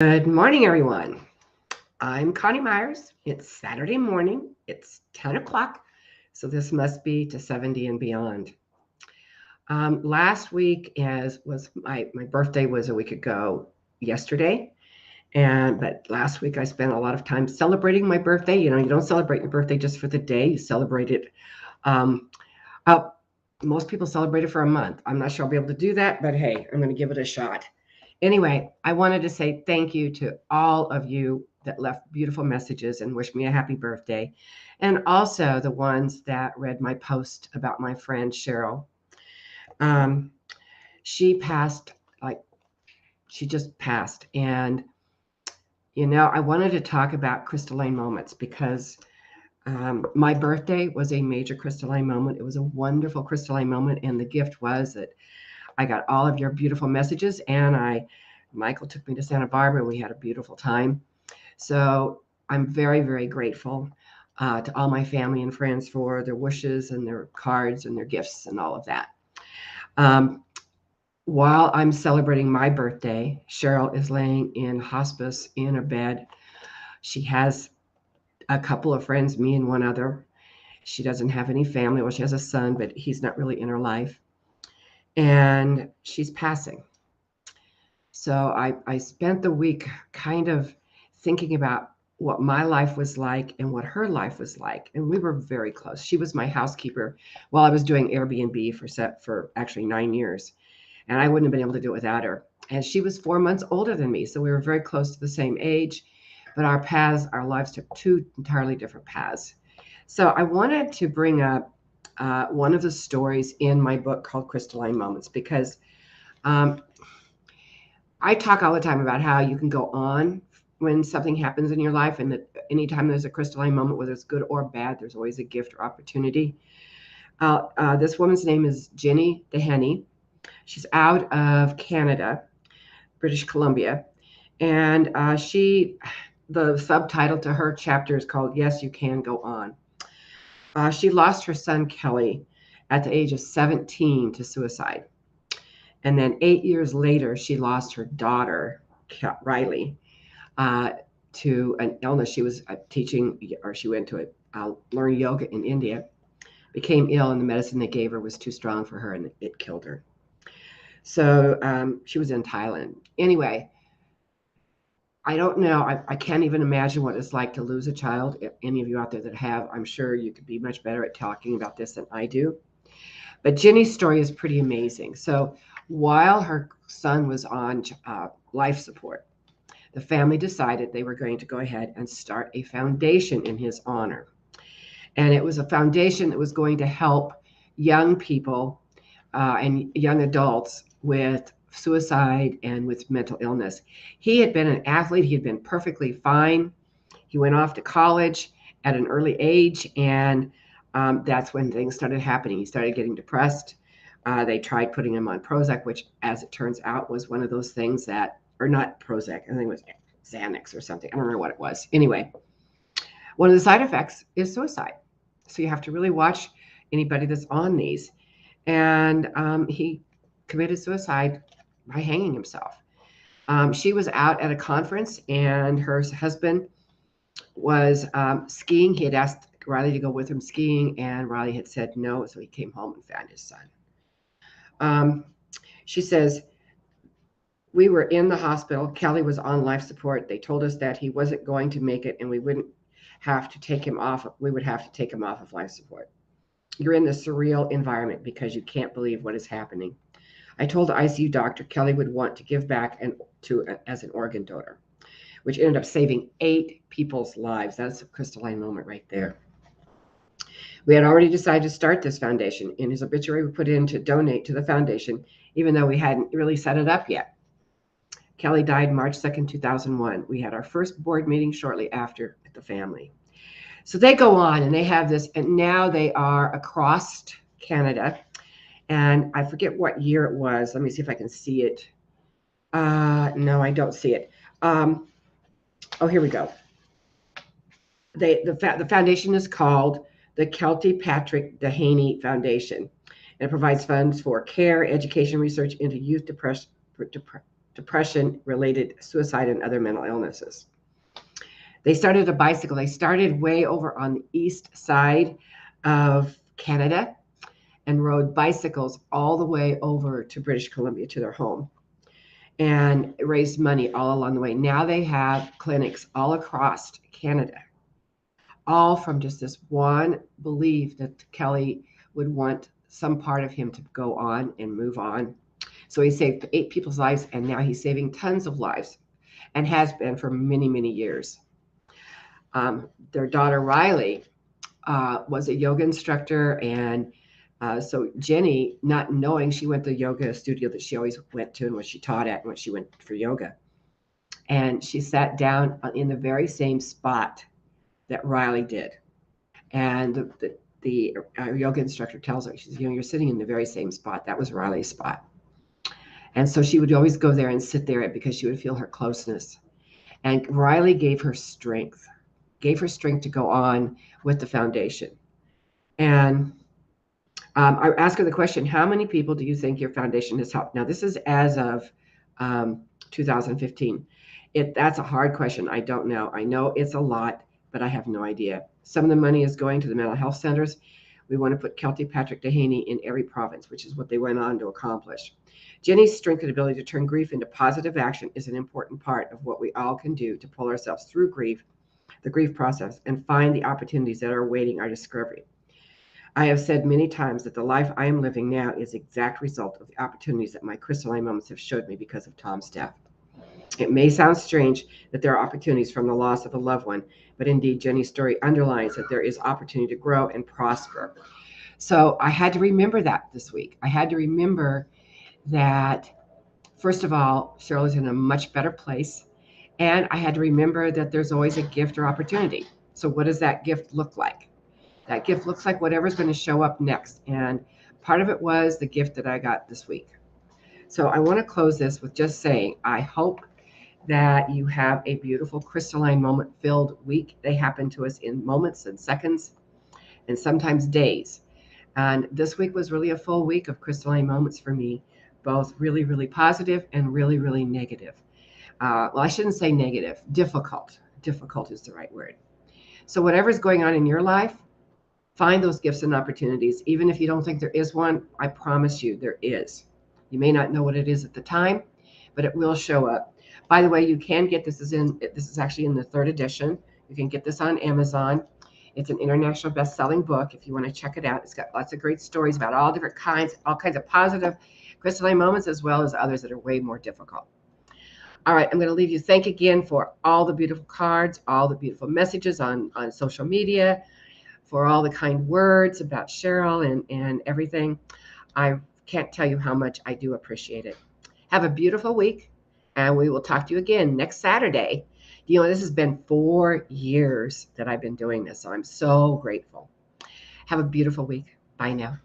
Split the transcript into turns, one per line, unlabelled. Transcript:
Good morning, everyone. I'm Connie Myers. It's Saturday morning. It's 10 o'clock, so this must be to 70 and beyond. Last week as was my birthday was a week ago yesterday, but last week I spent a lot of time celebrating my birthday. You know, you don't celebrate your birthday just for the day; you celebrate it. Um, uh, Most people celebrate it for a month. I'm not sure I'll be able to do that, but hey, I'm going to give it a shot. Anyway, I wanted to say thank you to all of you that left beautiful messages and wished me a happy birthday, and also the ones that read my post about my friend Cheryl. Um, she passed, like, she just passed. And, I wanted to talk about crystalline moments because my birthday was a major crystalline moment. It was a wonderful crystalline moment. And the gift was that I got all of your beautiful messages, and Michael took me to Santa Barbara, and we had a beautiful time. So I'm very, very grateful to all my family and friends for their wishes and their cards and their gifts and all of that. Um, while I'm celebrating my birthday, Cheryl is laying in hospice in a bed. She has a couple of friends, me and one other. She doesn't have any family. Well, she has a son, but he's not really in her life. And she's passing. So I spent the week kind of thinking about what my life was like and what her life was like. And we were very close. She was my housekeeper while I was doing Airbnb for actually 9 years. And I wouldn't have been able to do it without her. And she was 4 months older than me. So we were very close to the same age, but our lives took two entirely different paths. So I wanted to bring up one of the stories in my book called Crystalline Moments because um, I talk all the time about how you can go on when something happens in your life, and that anytime there's a crystalline moment, whether it's good or bad, there's always a gift or opportunity. This woman's name is Jenny Dehenny. She's out of Canada, British Columbia, and the subtitle to her chapter is called "Yes, You Can Go On." She lost her son Kelly at the age of 17 to suicide. And then 8 years later, she lost her daughter, Riley, uh, to an illness. She was teaching, or she went to learn yoga in India, became ill, and the medicine they gave her was too strong for her, and it killed her. So she was in Thailand. Anyway, I don't know. I can't even imagine what it's like to lose a child. If any of you out there that have, I'm sure you could be much better at talking about this than I do. But Jenny's story is pretty amazing. So while her son was on life support, the family decided they were going to go ahead and start a foundation in his honor. And it was a foundation that was going to help young people and young adults with suicide and with mental illness. He had been an athlete, he had been perfectly fine. He went off to college at an early age, and that's when things started happening. He started getting depressed. They tried putting him on Prozac, which, as it turns out, was one of those things that, or not Prozac, I think it was Xanax or something. I don't remember what it was. Anyway, one of the side effects is suicide. So you have to really watch anybody that's on these. And he committed suicide by hanging himself. She was out at a conference, and her husband was skiing. He had asked Riley to go with him skiing, and Riley had said no. So he came home and found his son. Um, she says, we were in the hospital. Kelly was on life support. They told us that he wasn't going to make it, and we wouldn't have to take him off. We would have to take him off of life support. You're in this surreal environment because you can't believe what is happening. I told the ICU doctor Kelly would want to give back as an organ donor, which ended up saving 8 people's lives. That's a crystalline moment right there. We had already decided to start this foundation. In his obituary, we put in to donate to the foundation, even though we hadn't really set it up yet. Kelly died March 2nd, 2001. We had our first board meeting shortly after at the family. So they go on and they have this, and now they are across Canada. And I forget what year it was. Let me see if I can see it. No, I don't see it. Oh, here we go. The foundation is called the Kelty Patrick Dehaney Foundation, and it provides funds for care, education, research into youth depression related suicide and other mental illnesses. They started a bicycle. They started way over on the east side of Canada and rode bicycles all the way over to British Columbia to their home and raised money all along the way. Now they have clinics all across Canada, all from just this one belief that Kelly would want some part of him to go on and move on. So he saved 8 people's lives, and now he's saving tons of lives and has been for many, many years. Their daughter, Riley, was a yoga instructor, and so Jenny, not knowing, she went to the yoga studio that she always went to and what she taught at and what she went for yoga. And she sat down in the very same spot that Riley did. And the yoga instructor tells her, she says, you're sitting in the very same spot. That was Riley's spot. And so she would always go there and sit there because she would feel her closeness. And Riley gave her strength to go on with the foundation. And I asked her the question, how many people do you think your foundation has helped? Now, this is as of 2015. That's a hard question. I don't know. I know it's a lot, but I have no idea. Some of the money is going to the mental health centers. We want to put Kelty Patrick Dehaney in every province, which is what they went on to accomplish. Jenny's strength and ability to turn grief into positive action is an important part of what we all can do to pull ourselves through grief, the grief process, and find the opportunities that are awaiting our discovery. I have said many times that the life I am living now is the exact result of the opportunities that my crystalline moments have showed me because of Tom's death. It may sound strange that there are opportunities from the loss of a loved one, but indeed Jenny's story underlines that there is opportunity to grow and prosper. So I had to remember that this week. I had to remember that, first of all, Cheryl is in a much better place. And I had to remember that there's always a gift or opportunity. So what does that gift look like? That gift looks like whatever's going to show up next. And part of it was the gift that I got this week. So I want to close this with just saying, I hope that you have a beautiful crystalline moment filled week. They happen to us in moments and seconds and sometimes days. And this week was really a full week of crystalline moments for me, both really, really positive and really, really negative. Well, I shouldn't say negative, difficult. Difficult is the right word. So whatever's going on in your life, find those gifts and opportunities. Even if you don't think there is one, I promise you there is. You may not know what it is at the time, but it will show up. By the way, you can get this is actually in the 3rd edition. You can get this on Amazon. It's an international best-selling book if you want to check it out. It's got lots of great stories about all different kinds, all kinds of positive crystalline moments, as well as others that are way more difficult. All right, I'm going to leave you. Thank again for all the beautiful cards, all the beautiful messages on social media, for all the kind words about Cheryl and everything. I can't tell you how much I do appreciate it. Have a beautiful week, and we will talk to you again next Saturday. You know, this has been 4 years that I've been doing this, so I'm so grateful. Have a beautiful week. Bye now.